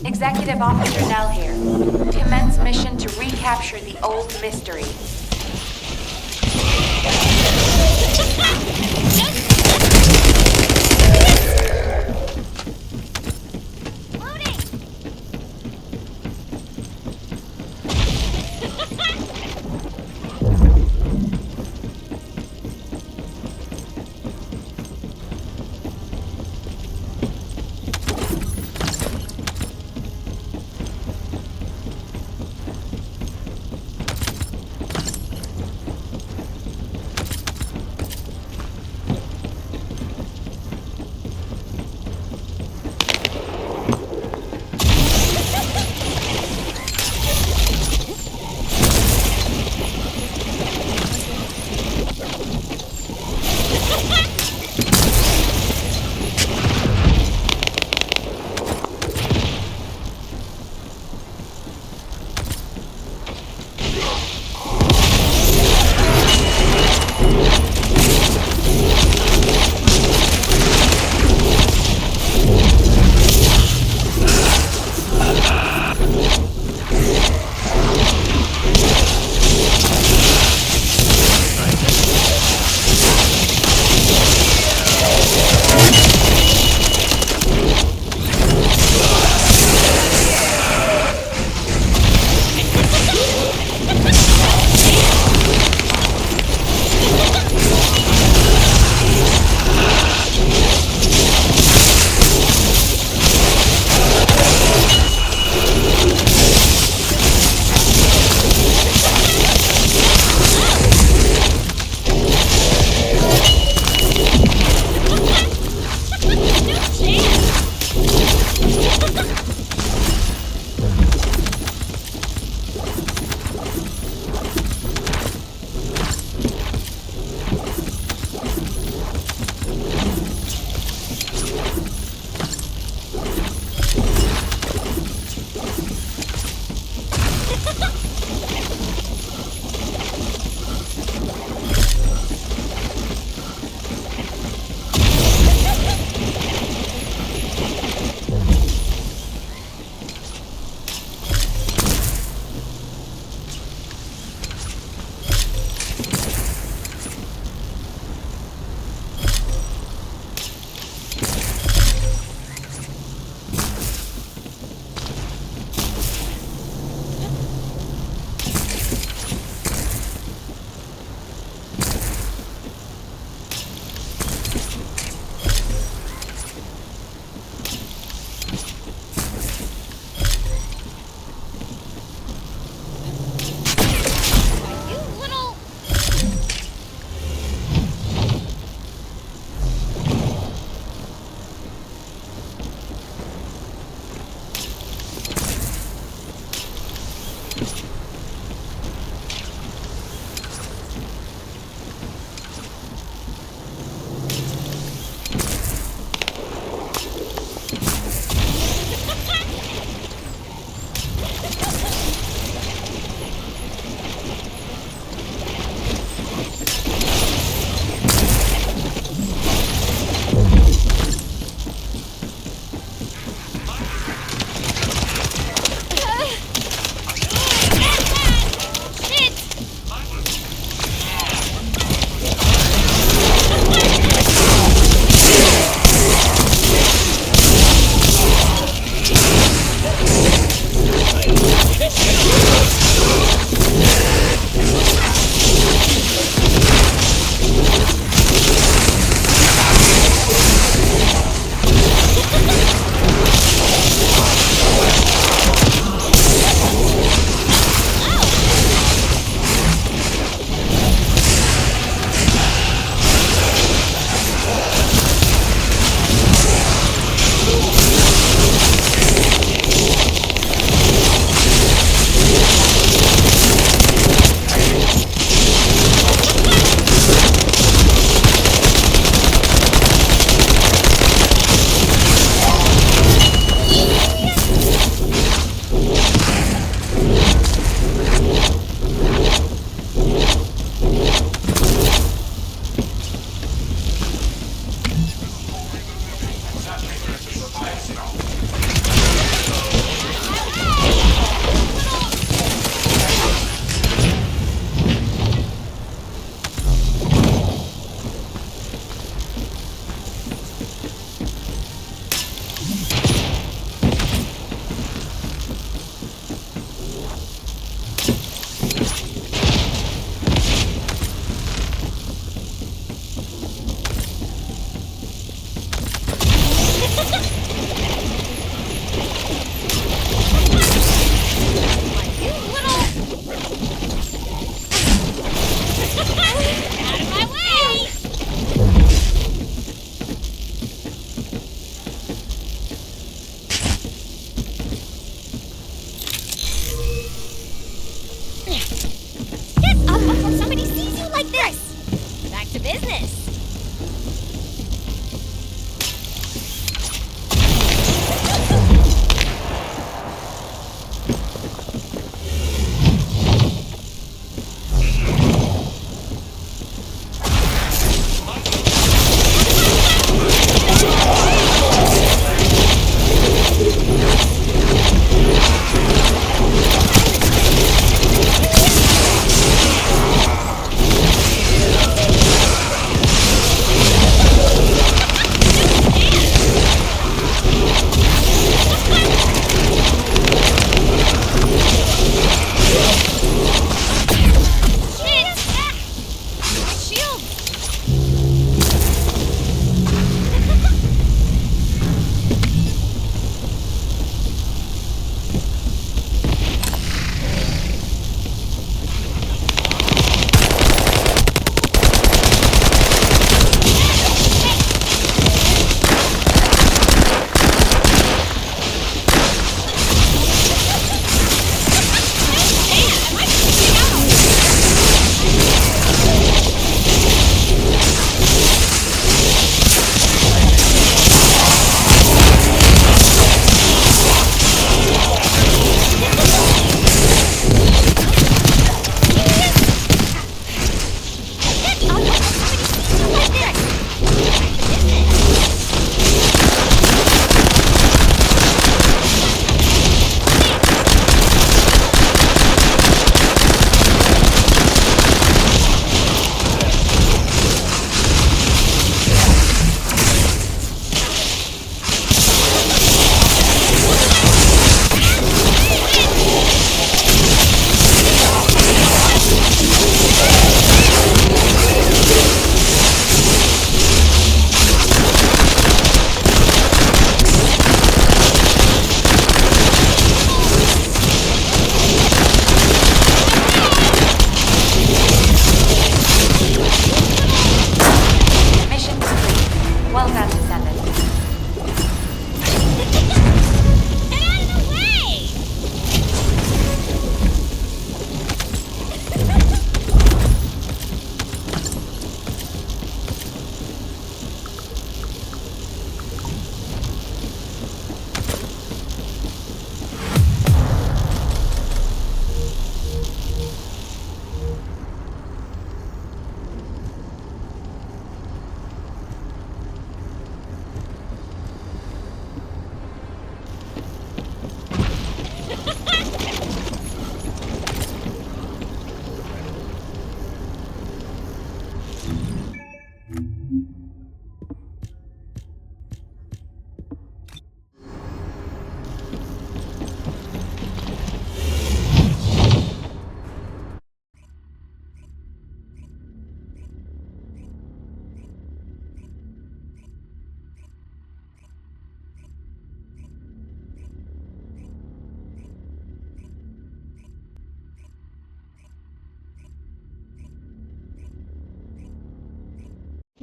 Executive Officer Nell here. Commence mission to recapture the old mystery.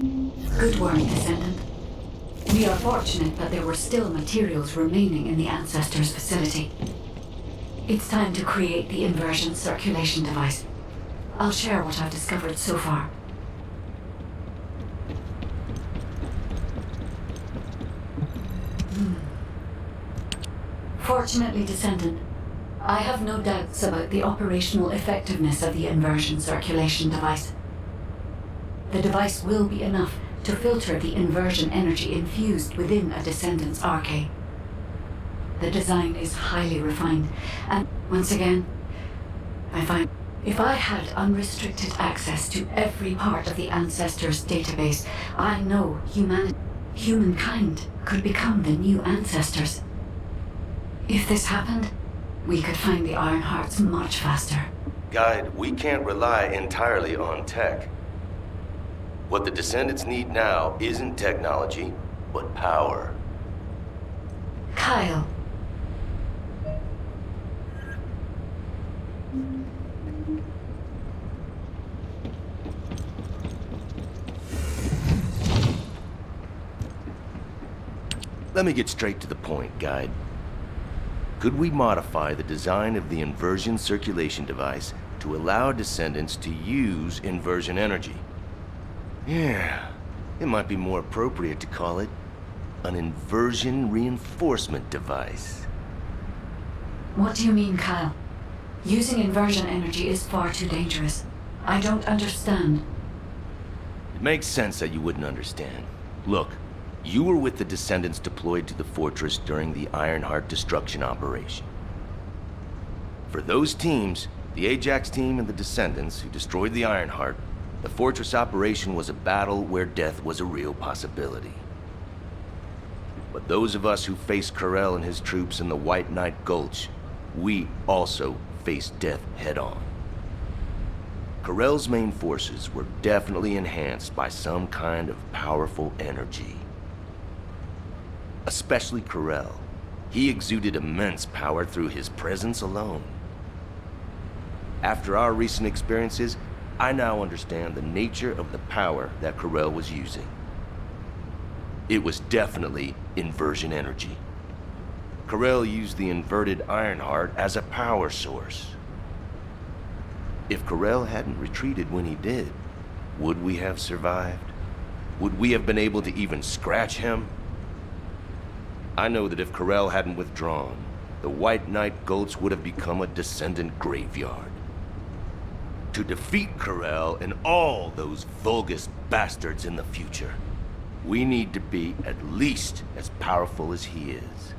Good work, Descendant. We are fortunate that there were still materials remaining in the Ancestors' facility. It's time to create the inversion circulation device. I'll share what I've discovered so far. Fortunately, Descendant, I have no doubts about the operational effectiveness of the inversion circulation device. The device will be enough to filter the inversion energy infused within a Descendant's arcade. The design is highly refined, and once again, I find if I had unrestricted access to every part of the Ancestors' database, I know humankind could become the new Ancestors. If this happened, we could find the Iron Hearts much faster. Guide, we can't rely entirely on tech. What the Descendants need now isn't technology, but power. Kyle. Let me get straight to the point, Guide. Could we modify the design of the inversion circulation device to allow Descendants to use inversion energy? Yeah, it might be more appropriate to call it an inversion reinforcement device. What do you mean, Kyle? Using inversion energy is far too dangerous. I don't understand. It makes sense that you wouldn't understand. Look, you were with the Descendants deployed to the fortress during the Ironheart destruction operation. For those teams, the Ajax team and the Descendants who destroyed the Ironheart, the fortress operation was a battle where death was a real possibility. But those of us who faced Corell and his troops in the White Knight Gulch, we also faced death head-on. Corell's main forces were definitely enhanced by some kind of powerful energy. Especially Corell. He exuded immense power through his presence alone. After our recent experiences, I now understand the nature of the power that Corell was using. It was definitely inversion energy. Corell used the inverted Ironheart as a power source. If Corell hadn't retreated when he did, would we have survived? Would we have been able to even scratch him? I know that if Corell hadn't withdrawn, the White Knight Gulch would have become a Descendant graveyard. To defeat Corell and all those Vulgus bastards in the future, we need to be at least as powerful as he is.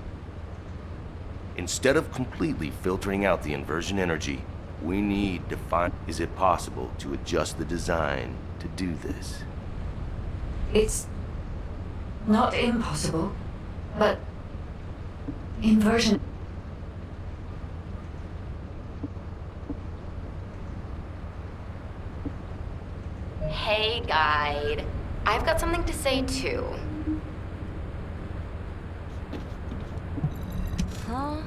Instead of completely filtering out the inversion energy, we need to find, is it possible to adjust the design to do this? It's not impossible, but inversion... Hey, Guide. I've got something to say, too. Huh?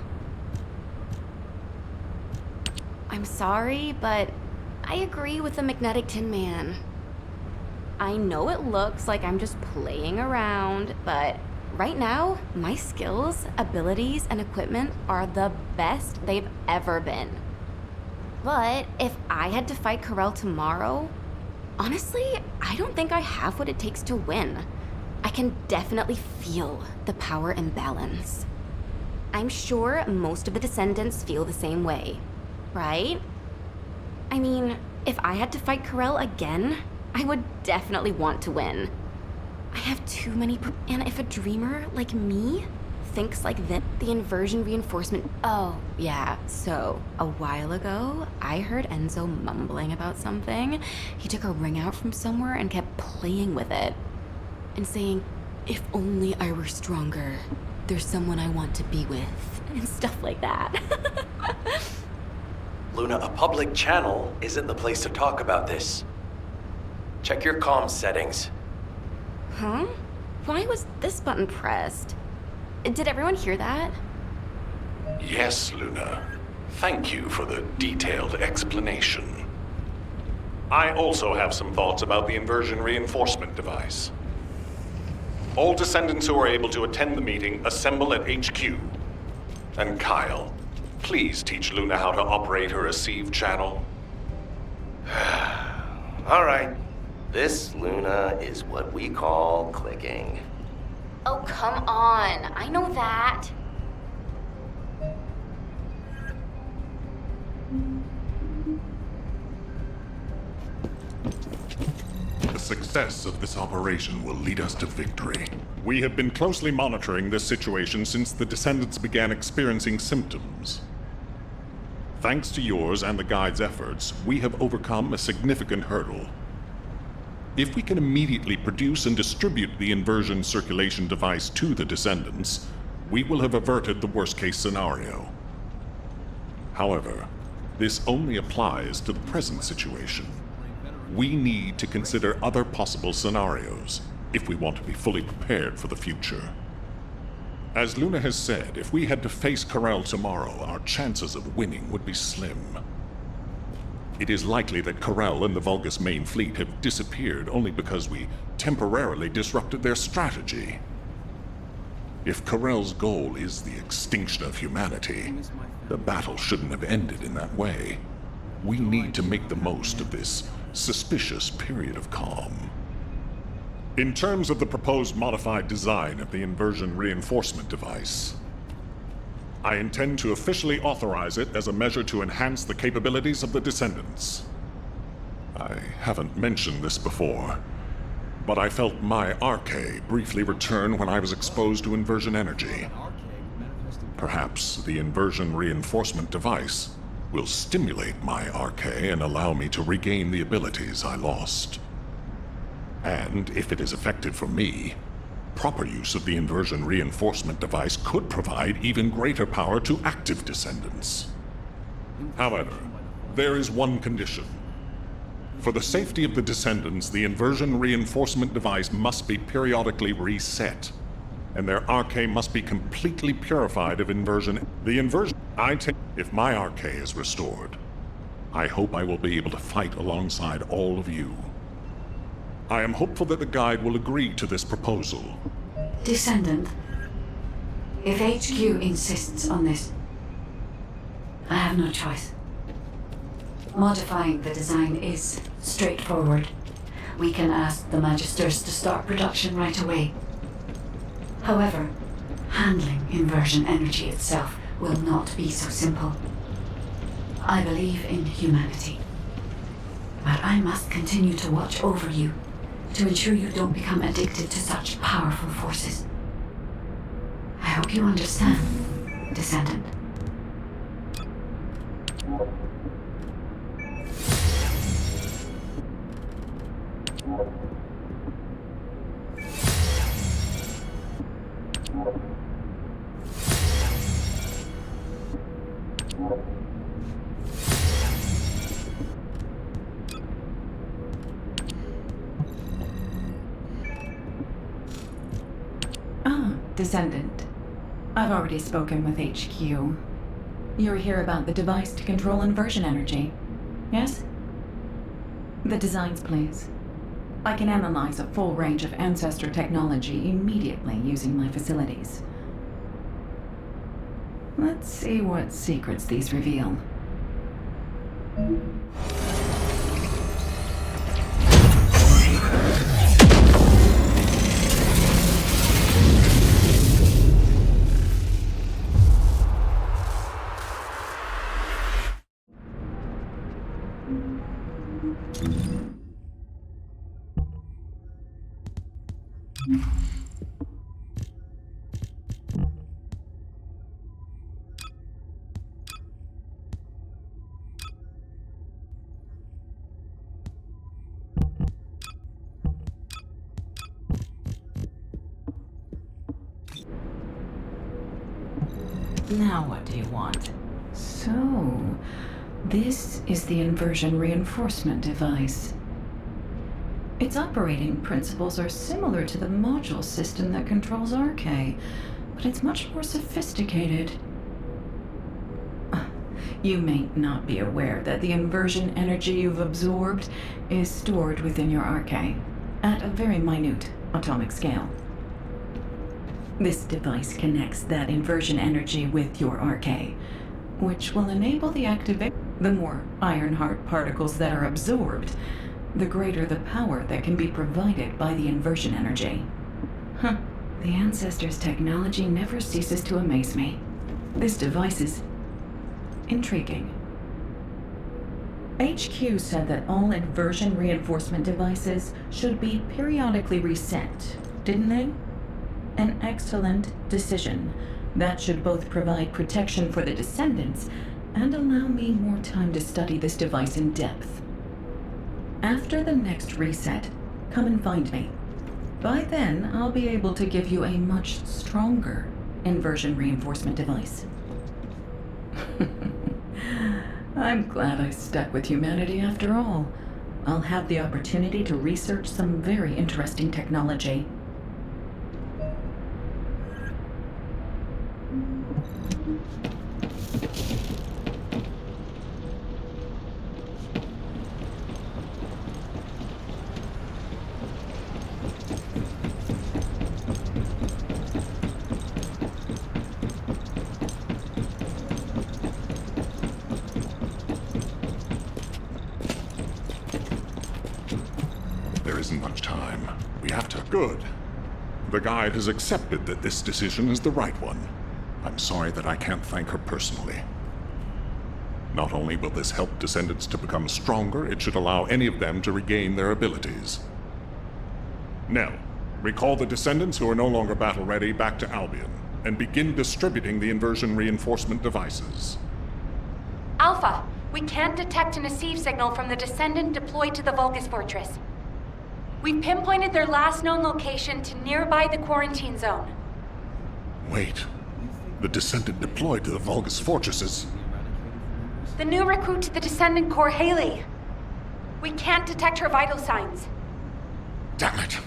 I'm sorry, but I agree with the Magnetic Tin Man. I know it looks like I'm just playing around, but right now, my skills, abilities, and equipment are the best they've ever been. But if I had to fight Corell tomorrow, honestly, I don't think I have what it takes to win. I can definitely feel the power imbalance. I'm sure most of the Descendants feel the same way, right? I mean, if I had to fight Corell again, I would definitely want to win. I have too many and if a dreamer like me thinks like this, the inversion reinforcement... Oh, yeah, so a while ago, I heard Enzo mumbling about something. He took a ring out from somewhere and kept playing with it. And saying, if only I were stronger, there's someone I want to be with. And stuff like that. Luna, a public channel isn't the place to talk about this. Check your comms settings. Huh? Why was this button pressed? Did everyone hear that? Yes, Luna. Thank you for the detailed explanation. I also have some thoughts about the inversion reinforcement device. All Descendants who are able to attend the meeting assemble at HQ. And Kyle, please teach Luna how to operate her receive channel. All right. This, Luna, is what we call clicking. Oh, come on. I know that. The success of this operation will lead us to victory. We have been closely monitoring this situation since the Descendants began experiencing symptoms. Thanks to yours and the Guide's efforts, we have overcome a significant hurdle. If we can immediately produce and distribute the inversion circulation device to the Descendants, we will have averted the worst-case scenario. However, this only applies to the present situation. We need to consider other possible scenarios if we want to be fully prepared for the future. As Luna has said, if we had to face Corel tomorrow, our chances of winning would be slim. It is likely that Corel and the Vulgus main fleet have disappeared only because we temporarily disrupted their strategy. If Corel's goal is the extinction of humanity, the battle shouldn't have ended in that way. We need to make the most of this suspicious period of calm. In terms of the proposed modified design of the inversion reinforcement device, I intend to officially authorize it as a measure to enhance the capabilities of the Descendants. I haven't mentioned this before, but I felt my arche briefly return when I was exposed to inversion energy. Perhaps the inversion reinforcement device will stimulate my arche and allow me to regain the abilities I lost. And if it is effective for me, proper use of the inversion reinforcement device could provide even greater power to active Descendants. However, there is one condition. For the safety of the Descendants, the inversion reinforcement device must be periodically reset, and their arche must be completely purified of inversion. If my arche is restored, I hope I will be able to fight alongside all of you. I am hopeful that the Guide will agree to this proposal. Descendant, if HQ insists on this, I have no choice. Modifying the design is straightforward. We can ask the Magisters to start production right away. However, handling inversion energy itself will not be so simple. I believe in humanity, but I must continue to watch over you to ensure you don't become addicted to such powerful forces. I hope you understand, Descendant. Descendant. I've already spoken with HQ. You're here about the device to control inversion energy, yes? The designs, please. I can analyze a full range of ancestor technology immediately using my facilities. Let's see what secrets these reveal. Now what do you want? So, this is the inversion reinforcement device. Its operating principles are similar to the module system that controls arche, but it's much more sophisticated. You may not be aware that the inversion energy you've absorbed is stored within your RK at a very minute atomic scale. This device connects that inversion energy with your RK, which will enable the activation. The more Ironheart particles that are absorbed, the greater the power that can be provided by the inversion energy. Huh. The Ancestors' technology never ceases to amaze me. This device is intriguing. HQ said that all inversion reinforcement devices should be periodically reset, didn't they? An excellent decision. That should both provide protection for the Descendants and allow me more time to study this device in depth. After the next reset, come and find me. By then, I'll be able to give you a much stronger inversion reinforcement device. I'm glad I stuck with humanity after all. I'll have the opportunity to research some very interesting technology. There isn't much time. We have to. Good. The guide has accepted that this decision is the right one. I'm sorry that I can't thank her personally. Not only will this help Descendants to become stronger, it should allow any of them to regain their abilities. Nell, recall the Descendants who are no longer battle-ready back to Albion, and begin distributing the inversion reinforcement devices. Alpha, we can't detect an receive signal from the Descendant deployed to the Vulgus Fortress. We've pinpointed their last known location to nearby the quarantine zone. Wait. The Descendant deployed to the Vulgus Fortresses. The new recruit to the Descendant Corps, Hailey. We can't detect her vital signs. Damn it!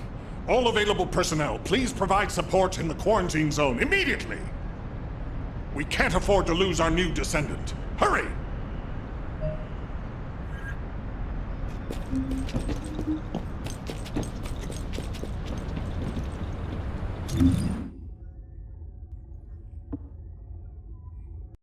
All available personnel, please provide support in the quarantine zone immediately! We can't afford to lose our new Descendant. Hurry! Mm-hmm.